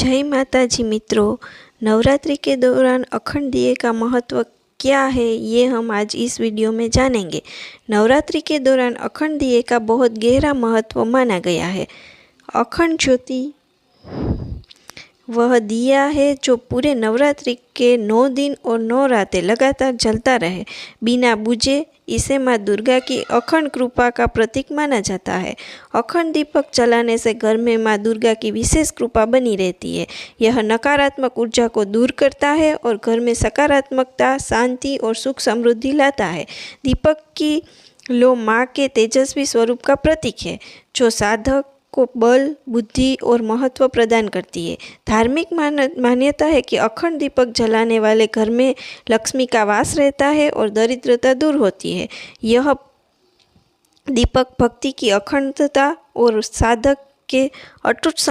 जय माता जी मित्रों, नवरात्रि के दौरान अखंड दिए का महत्व क्या है ये हम आज इस वीडियो में जानेंगे। नवरात्रि के दौरान अखंड दिए का बहुत गहरा महत्व माना गया है। अखंड ज्योति वह दिया है जो पूरे नवरात्रि के 9 दिन और 9 रातें लगातार जलता रहे बिना बुझे। इसे माँ दुर्गा की अखंड कृपा का प्रतीक माना जाता है। अखंड दीपक जलाने से घर में माँ दुर्गा की विशेष कृपा बनी रहती है। यह नकारात्मक ऊर्जा को दूर करता है और घर में सकारात्मकता, शांति और सुख समृद्धि लाता है। दीपक की लो माँ के तेजस्वी स्वरूप का प्रतीक है जो साधक को बल, बुद्धि और महत्व प्रदान करती है। धार्मिक मान्यता है कि अखंड दीपक जलाने वाले घर में लक्ष्मी का वास रहता है और दरिद्रता दूर होती है। यह दीपक भक्ति की अखंडता और साधक के अटूट